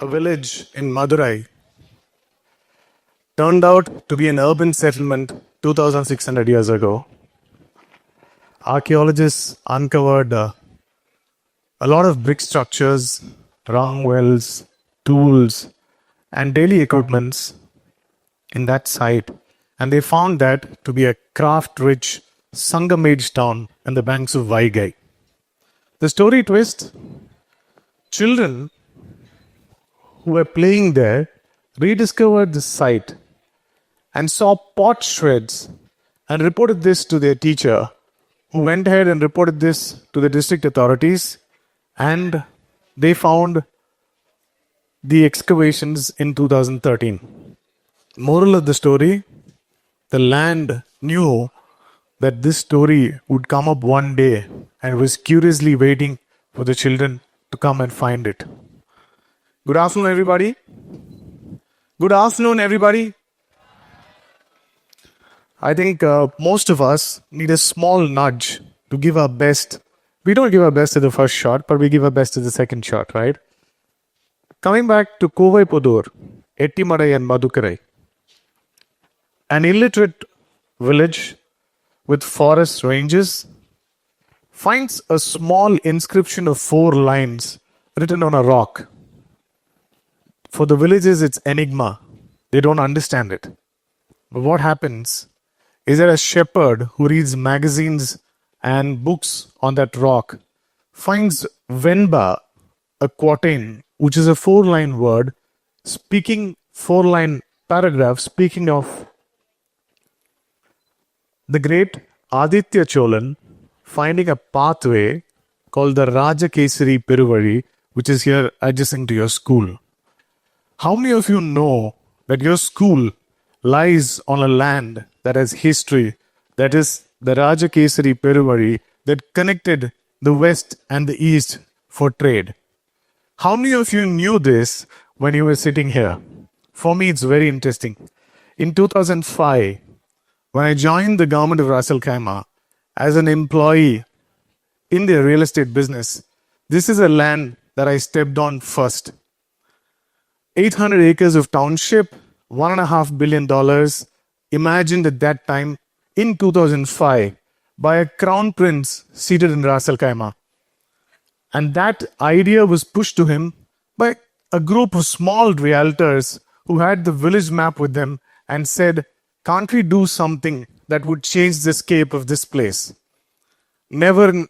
A village in Madurai turned out to be an urban settlement 2600 years ago. Archaeologists uncovered a lot of brick structures, round wells, tools, and daily equipments in that site, and they found that to be a craft rich Sangam age town in the banks of Vaigai. The story twist: children who were playing there rediscovered the site and saw pot shreds and reported this to their teacher, who went ahead and reported this to the district authorities, and they found the excavations in 2013. Moral of the story: the land knew that this story would come up one day and was curiously waiting for the children to come and find it. Good afternoon, everybody. Good afternoon, everybody. I think most of us need a small nudge to give our best. We don't give our best at the first shot, but we give our best at the second shot, right? Coming back to Kovai Pudur, Ettimadai and Madukarai, an illiterate village with forest ranges finds a small inscription of 4 lines written on a rock. For the villagers, it's enigma. They don't understand it. But what happens is that a shepherd who reads magazines and books on that rock finds Venba, a quatrain, which is a 4-line word, speaking 4-line paragraph, speaking of the great Aditya Cholan finding a pathway called the Rajakesari Peruvali, which is here adjacent to your school. How many of you know that your school lies on a land that has history, that is the Rajakesari Peruvali that connected the west and the east for trade? How many of you knew this when you were sitting here? For me, it's very interesting. In 2005, when I joined the government of Ras Al Khaimah as an employee in the real estate business, this is a land that I stepped on first. 800 acres of township, $1.5 billion, imagined at that time in 2005 by a crown prince seated in Ras Al Khaimah. And that idea was pushed to him by a group of small realtors who had the village map with them and said, can't we do something that would change the scape of this place? Never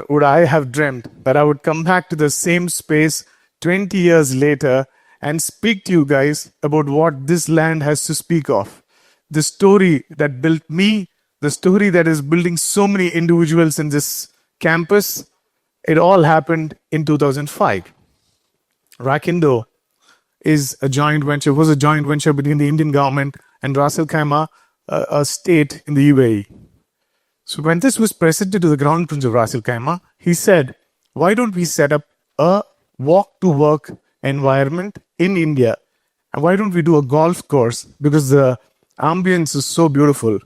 would I have dreamt that I would come back to the same space 20 years later and speak to you guys about what this land has to speak of. The story that built me, the story that is building so many individuals in this campus, it all happened in 2005. Rakindo was a joint venture between the Indian government and Ras Al Khaimah, a state in the UAE. So when this was presented to the Crown Prince of Ras Al Khaimah, he said, why don't we set up a walk-to-work environment in India? And why don't we do a golf course? Because the ambience is so beautiful.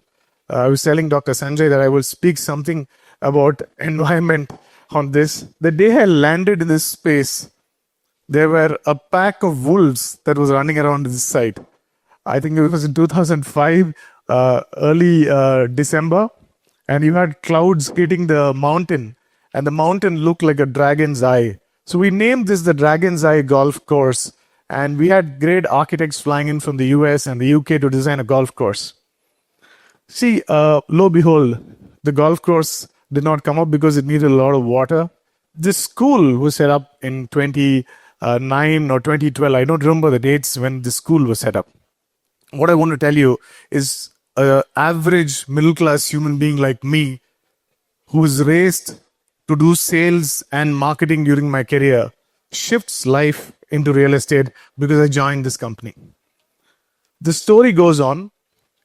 I was telling Dr. Sanjay that I will speak something about environment on this. The day I landed in this space, there were a pack of wolves that was running around this site. I think it was in 2005, early December, and you had clouds hitting the mountain, and the mountain looked like a dragon's eye. So we named this the Dragon's Eye Golf Course, and we had great architects flying in from the US and the UK to design a golf course. See, lo behold, the golf course did not come up because it needed a lot of water. This school was set up in 2009 or 2012. I don't remember the dates when the school was set up. What I want to tell you is an average middle-class human being like me who was raised to do sales and marketing during my career shifts life into real estate because I joined this company. The story goes on.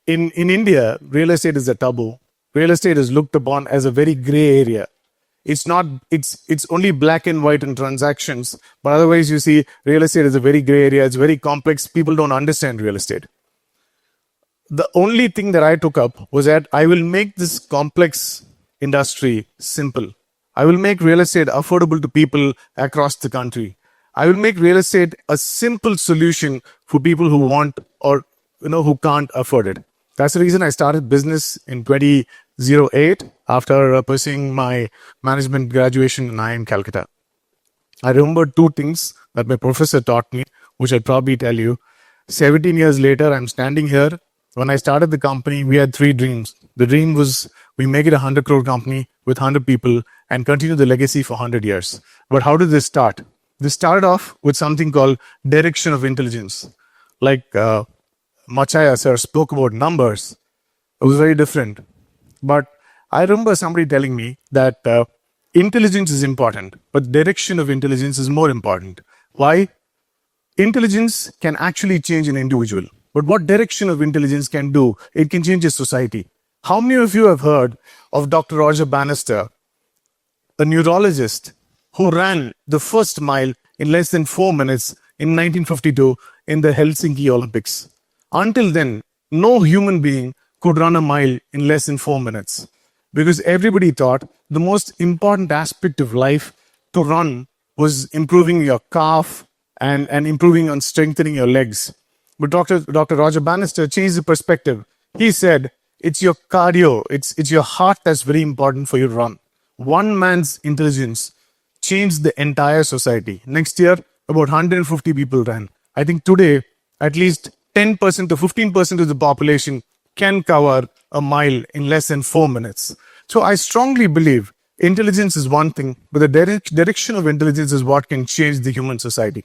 In India, real estate is a taboo. Real estate is looked upon as a very gray area. It's only black and white in transactions, but otherwise you see real estate is a very gray area. It's very complex. People don't understand real estate. The only thing that I took up was that I will make this complex industry simple. I will make real estate affordable to people across the country. I will make real estate a simple solution for people who want or who can't afford it. That's the reason I started business in 2008 after pursuing my management graduation in IIM Calcutta. I remember two things that my professor taught me, which I'd probably tell you. 17 years later, I'm standing here. When I started the company, we had three dreams. The dream was we make it a 100 crore company with 100 people and continue the legacy for 100 years. But how did this start? This started off with something called direction of intelligence. Like Machaya sir spoke about numbers. It was very different. But I remember somebody telling me that intelligence is important, but direction of intelligence is more important. Why? Intelligence can actually change an individual. But what direction of intelligence can do, it can change a society. How many of you have heard of Dr. Roger Bannister, a neurologist who ran the first mile in less than 4 minutes in 1952 in the Helsinki Olympics? Until then, no human being could run a mile in less than 4 minutes because everybody thought the most important aspect of life to run was improving your calf and improving on strengthening your legs. But Dr. Roger Bannister changed the perspective. He said, it's your cardio, it's your heart that's very important for you to run. One man's intelligence changed the entire society. Next year, about 150 people ran. I think today, at least 10% to 15% of the population can cover a mile in less than 4 minutes. So I strongly believe intelligence is one thing, but the direction of intelligence is what can change the human society.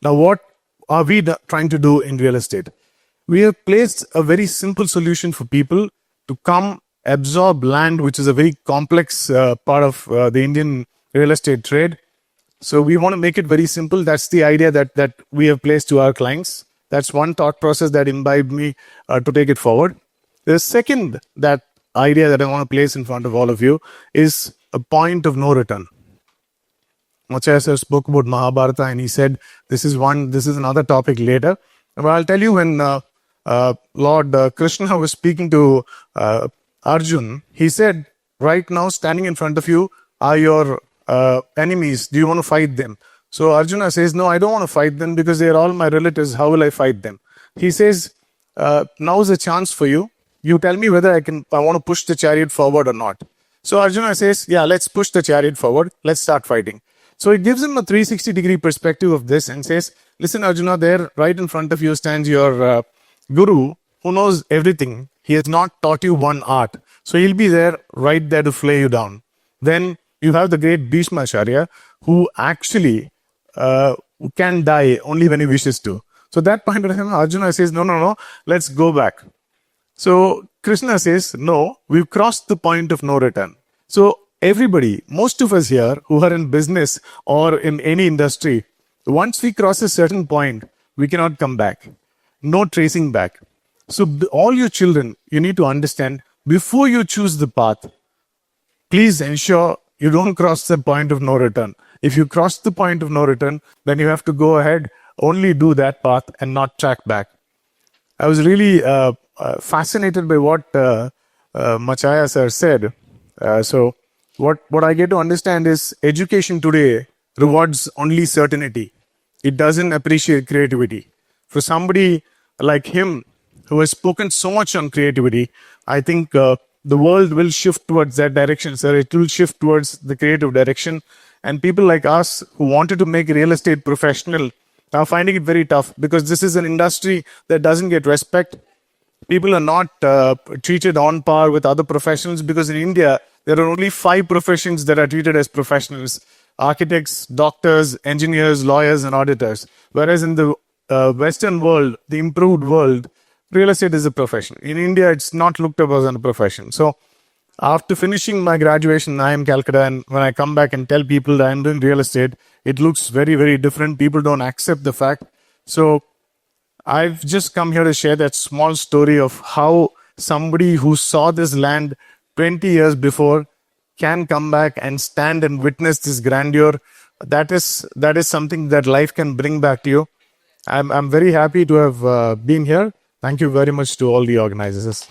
Now, what are we trying to do in real estate? We have placed a very simple solution for people to come absorb land, which is a very complex part of the Indian real estate trade. So we want to make it very simple. That's the idea that we have placed to our clients. That's one thought process that imbibed me to take it forward. The second idea that I want to place in front of all of you is a point of no return. Machaya sir spoke about Mahabharata and he said, this is another topic later. But I'll tell you when Lord Krishna was speaking to Arjun, he said, right now standing in front of you are your enemies. Do you want to fight them? So Arjuna says, no, I don't want to fight them because they are all my relatives. How will I fight them? He says, now is a chance for you. You tell me whether I want to push the chariot forward or not. So Arjuna says, yeah, let's push the chariot forward. Let's start fighting. So it gives him a 360-degree perspective of this and says, listen, Arjuna, there right in front of you stands your guru who knows everything. He has not taught you one art. So he'll be there, right there to flay you down. Then you have the great Bhishmacharya who actually can die only when he wishes to. So that point of time, Arjuna says, no, let's go back. So Krishna says, no, we've crossed the point of no return. So everybody, most of us here who are in business or in any industry, once we cross a certain point, we cannot come back. No tracing back. So all your children, you need to understand, before you choose the path, please ensure you don't cross the point of no return. If you cross the point of no return, then you have to go ahead, only do that path and not track back. I was really fascinated by what Machaya sir said. So what I get to understand is education today rewards only certainty. It doesn't appreciate creativity. For somebody like him who has spoken so much on creativity, I think the world will shift towards that direction, sir. It will shift towards the creative direction. And people like us who wanted to make real estate professional are finding it very tough because this is an industry that doesn't get respect. People are not treated on par with other professions because in India, there are only 5 professions that are treated as professionals: architects, doctors, engineers, lawyers, and auditors. Whereas in the Western world, the improved world, real estate is a profession. In India, it's not looked up as a profession. So after finishing my graduation in IIM Calcutta, and when I come back and tell people that I'm doing real estate, it looks very, very different. People don't accept the fact. So I've just come here to share that small story of how somebody who saw this land 20 years before can come back and stand and witness this grandeur. That is something that life can bring back to you. I'm very happy to have been here. Thank you very much to all the organizers.